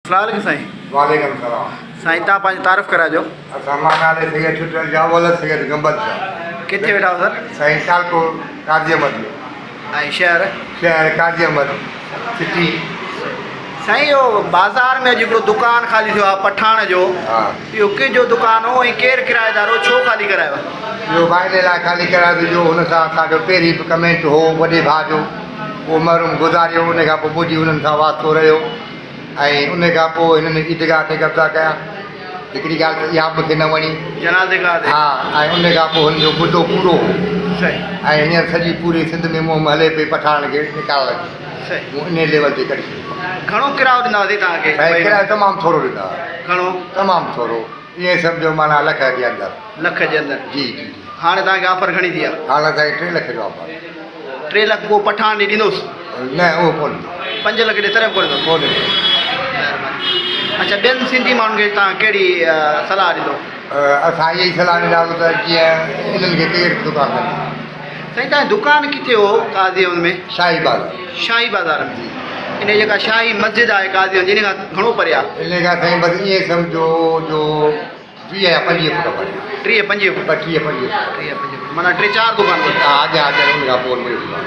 अस्सलाम साईं। वालेकुम सलाम। साईं तव्हां पंहिंजी तारीफ़ कराइजो। असां मां नाले सैयद छुटल जावल सैयद गंबल शाह। किथे वेठा हो सर? साईं सियालकोट काजी अहमद में। ऐं शहर शहर काजी अहमद सिटी। साईं इहो बाज़ार में जेको दुकान ख़ाली थियो आहे पठाण जो, हा इहो कंहिंजो दुकानु हो ऐं केरु किराएदार हो, छो ख़ाली करायो? इहो वाइदे लाइ ख़ाली करायो जो हुन सां असांजो पहिरीं बि कमेंट हो वॾे भाउ जो, उहो महरूम गुज़ारियो, उन खां पोइ ॿुधी हुननि सां वास्तो रहियो ऐं उन खां पोइ हिननि ईदगाह ते कब्ज़ा कया। हिकिड़ी ॻाल्हि त इहा मूंखे न वणी। जनाज़े खां हा, ऐं उन खां पोइ हुनजो मुदो पूरो हो सही ऐं हींअर सॼी पूरी सिंध में मुंहुं हले पई पठाण खे निकाल सही। इन लेवल ते करे छॾियो। घणो किरायो ॾींदासीं तव्हांखे? ऐं किरायो तमामु थोरो ॾींदा, घणो? तमामु थोरो, ईअं सम्झो माना लख जे अंदरि। लख जे अंदरि? जी जी। हाणे तव्हांखे ऑफर घणी थी आहे? हाणे असांखे 3 लख जो ऑफर। 3 लख को पठाण ॾे ॾींदोसि? न उहो कोन 5 लख ॾे तरह कोन ॾींदो? कोन। अच्छा, ॿियनि सिंधी माण्हुनि खे तव्हां कहिड़ी सलाह ॾींदो? असां इहा ई सलाह ॾींदासीं त जीअं इन्हनि खे केरु दुकान कंदा। साईं तव्हांजी दुकानु किथे हो काज़ी में? शाही बाज़ार। शाही बाज़ार में? इन जेका शाही मस्जिद आहे काज़ी जिन खां घणो परे आहे? इन खां साईं बसि ईअं सम्झो जो 20 या 25 फुट परे। 30-35 फुट? 25 फुट। 30-35 फुट माना 3-4 दुकान परे? हा, अॻियां उन खां पोइ मुंहिंजो दुकान।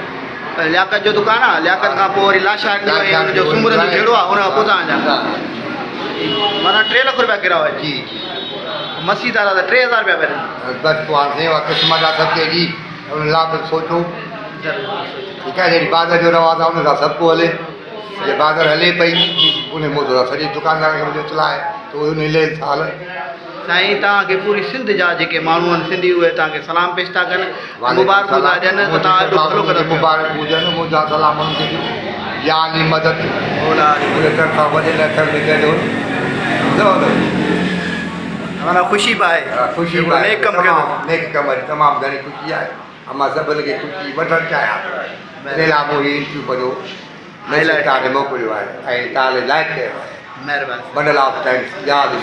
लियाकत जो दुकानु आहे? लियाकत खां पोइ वरी लाशा जो सुमर जो जहिड़ो आहे हुन खां पोइ तव्हांजा माना 3 लख रुपया किरायो आहे? जी जी। मस्जिद वारा त 3000 रुपया पहिरियों। बसि पोइ हाणे सेवा क़िस्मत आहे सभु जी, हुन लाइ बि सोचो। ठीकु आहे, जहिड़ी बाज़ार जो रवाज़ आहे हुन सां सभु को हले। जे बाज़ार हले पई उन मुंहिंजो सॼी दुकानदार खे मुंहिंजो चलाए त उहो उन ले साल। साईं तव्हांखे पूरी सिंध जा जेके माण्हू आहिनि सिंधी उहे तव्हांखे सलाम पेश था कनि, मुबारक था ॾियनि त तव्हां एॾो भलो कंदा। मुबारक हुजनि, मुंहिंजा सलाम उन्हनि खे ॾियो। या नी मदद उन तरफ़ां वॾे अथर में कयो माना ख़ुशी बि आहे। ख़ुशी नेक कमु कयो। नेक कम तमामु घणी ख़ुशी आहे ऐं मां सभिनी खे ख़ुशी वठणु चाहियां थो। इन लाइ मूं हीउ इंटरव्यू कयो मैसेज तव्हांखे मोकिलियो आहे ऐं तव्हां लाइक कयो आहे। महिरबानी। Bundle of thanks. यादि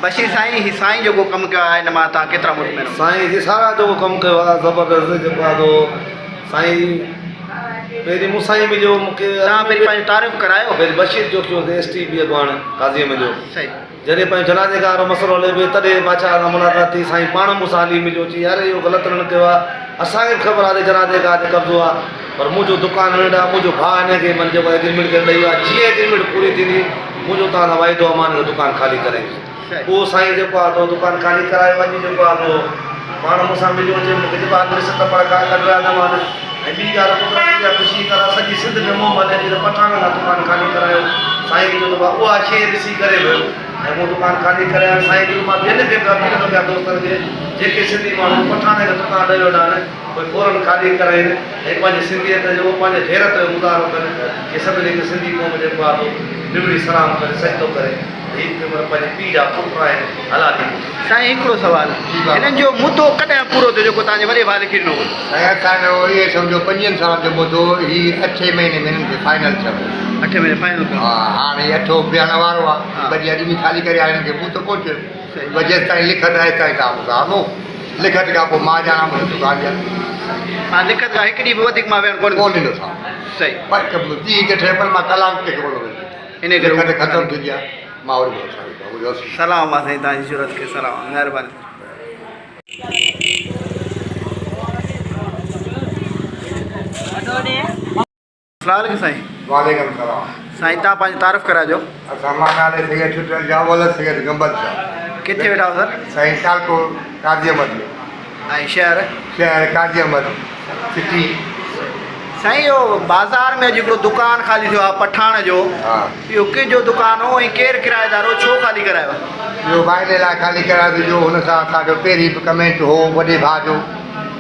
बशीर साईं, ही साईं जेको कमु कयो आहे हिन मां तव्हां केतिरा मुतमिन? साईं जी सारा जेको कमु कयो आहे ज़बरदस्त जेको आहे साईं पहिरीं मूं साईं मिलियो मूंखे। तव्हां पहिरीं पंहिंजी तारीफ़ करायो? पहिरीं बशीर जो थियो STP अॻवान काज़ीअ में जो सही। जॾहिं पंहिंजो जनाज़े खां वारो मसइलो हले पियो तॾहिं बादशाह खां मुलाक़ात थी। साईं पाण मूंसां हली मिलियो, चई यार इहो ग़लति न कयो आहे, असांखे बि ख़बर आहे जनाज़े खां कब्ज़ो आहे, पर मुंहिंजो दुकानु नंढा, मुंहिंजो भाउ हिनखे मन जेको एग्रीमेंट करे ॾेई आहे, जीअं एग्रीमेंट पूरी थींदी मुंहिंजो तव्हां सां वाइदो आहे मां हिनजो दुकानु ख़ाली करे। उहो साईं जेको आहे तो दुकानु ख़ाली करायो। अॼु जेको आहे तो पाण मूंसां मिलियो हुजे, मूंखे जेको आहे सत पर कढ रहिया था मां। ऐं ॿी ॻाल्हि ख़ुशी करा सॼी सिंध में मुंहुं हले थी त पठाण खां दुकानु ख़ाली करायो। साईं जो जेको आहे उहा शइ ॾिसी करे बि ऐं मूं दुकानु ख़ाली करायो। साईं जो मां ॿियनि खे बि पिया दोस्तनि खे जेके सिंधी माण्हू पठाण खे दुकानु ॾेई वठा आहिनि उहे फौरन ख़ाली कराइनि ऐं पंहिंजी सिंधियत जो पंहिंजे गैरत जो मुज़ाहिरो कनि कि सभिनी खे सिंधी क़ौम जेको आहे निबड़ी सलाम करे सजदो करे। पंहिंजे पीउ जा पुट आहिनि हलाली। साईं हिकिड़ो सुवालु, हिननि जो मुदो कॾहिं पूरो थियो जेको तव्हांजे वॾे भाउ खे ॾिनो? साईं असांजो इहे सम्झो 5 सालनि जो मुदो हीउ 8 महीने में हिननि खे फाइनल थियो। 8 महीने फाइनल कयो? हा, हाणे 8 बीहण वारो आहे। वरी अॼु बि ख़ाली करे हिननि खे मुदो पहुचियो। वरी जेसि ताईं लिखत आहे ताईं तव्हां मूंसां हलो। लिखत खां पोइ मां ॼाणा मुंहिंजी दुकानु ॼाणा। हा, लिखत खां हिकु ॾींहुं बि वधीक मां वेहण कोन ॾींदो सां। सही। पर ॾींहं ते ठहे पर मां कलाक ते कोन वेंदो। इन करे लिखत ख़तमु थी विया मां वरी सलाम आहे साईं तव्हांजी सूरत खे सलाम। महिरबानी। अस्सलाम साईं। वालेकुम सलाम। साईं तव्हां पंहिंजी तारीफ़ कराइजो। असां मां नाले सैयद छुटल जावल सैयद गंबल शाह। किथे वेठा हो सर? साईं सियालकोट काजी अहमद में। ऐं शहर शहर काजी अहमद सिटी। साईं इहो बाज़ार में जेको दुकानु ख़ाली थियो आहे पठाण जो, हा इहो कंहिंजो दुकानु हो ऐं केरु किराएदार हो, छो ख़ाली करायो? इहो वाइदे लाइ ख़ाली करायो जो हुन सां असांजो पहिरीं बि कमेंट हो वॾे भाउ जो,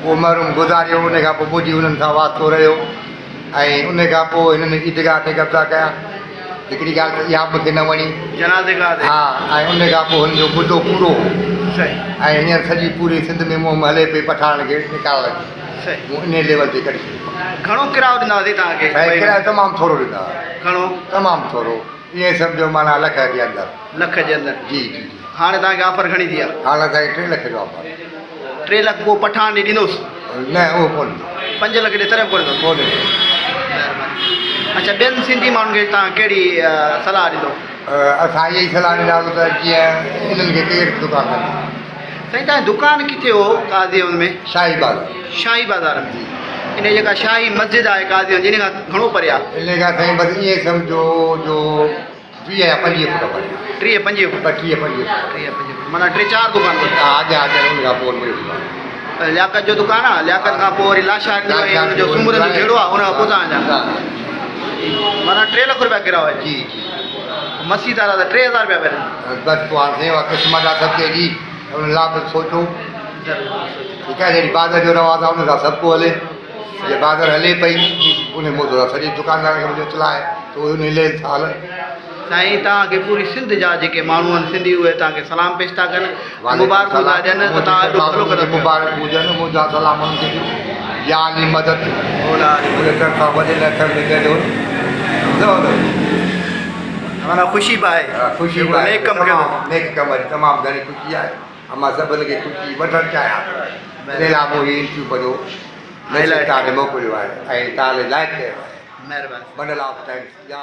उहो महरूम गुज़ारियो, उन खां पोइ ॿुधी हुननि सां वास्तो रहियो ऐं उन खां पोइ हिननि ईदगाह ते कब्ज़ा कया। हिकिड़ी ॻाल्हि त इहा मूंखे न वणी। जनाज़े खां? हा, ऐं उन खां पोइ हुनजो मुदो पूरो हो सही ऐं हींअर सॼी पूरी सिंध में मुंहुं हले पई पठाण खे निकाल सही। इन लेवल ते करे छॾियो। घणो किरायो ॾींदासीं तव्हांखे? ऐं किरायो तमामु थोरो ॾींदा, घणो? तमामु थोरो, ईअं सम्झो माना लख जे अंदरि। लख जे अंदरि? जी जी। हाणे तव्हांखे ऑफर घणी थी आहे? हाणे असांखे 3 लख जो ऑफर। 3 लख को पठाण ॾे ॾींदोसि? न उहो कोन। 5 लख ॾे तरह कोन ॾींदो? कोन। महिरबानी। अच्छा, ॿियनि सिंधी माण्हुनि खे तव्हां कहिड़ी सलाह ॾींदो? असां इहा ई सलाह ॾींदासीं त जीअं इन्हनि खे केरु दुकान कंदा साईं तव्हांजी दुकान किथे हो काज़ीअ में? शाही बाग शाही बाज़ार में। इन जेका शाही मस्जिद आहे काज़ीअ जिन खां घणो परे आहे? इन खां साईं बसि ईअं सम्झो जो 20 या 25 फुट परे 30-35 फुट। 25 फुट माना 3-4 दुकान ते। हा अॻियां उन खां पोइ मुंहिंजो दुकान लियाकत जो दुकान आहे, लियाकत खां पोइ वरी लाशा जो सूमर जो जहिड़ो आहे हुन खां पोइ तव्हांजा माना 3 लख रुपया किरायो आहे। जी मसीद वारा त 3000 रुपया पहिरियों। बसि पोइ हाणे सेवा क़िस्मत आहे सभु जी हुन लाइ बि सोचो ठीकु आहे। जहिड़ी बादर जो रवाज़ आहे हुन सां सभु को हले जे बादर हले पई उन मुंहिंजो सॼी दुकानदार खे मुंहिंजो चलाए त उहे उन ले साल साईं तव्हांखे पूरी सिंध जा जेके माण्हू आहिनि सिंधी उहे तव्हांखे सलाम पेश था कनि, मुबारक था ॾियनि त तव्हां एॾो भलो कंदा। मुबारक हुजनि मुंहिंजा सलाम उन्हनि खे या अली मदद उन तरफ़ां वॾे अखर में कयो माना ख़ुशी बि आहे। ख़ुशी नेक कमु कयो। नेक कम जी तमामु घणी ख़ुशी आहे ऐं मां सभिनी खे ख़ुशी वठणु चाहियां इन लाइ मूं हीउ इंटरव्यू कयो तव्हांखे मोकिलियो आहे ऐं तव्हां लाइक़ु कयो आहे। महिरबानी। बंडल ऑफ थैंक्स या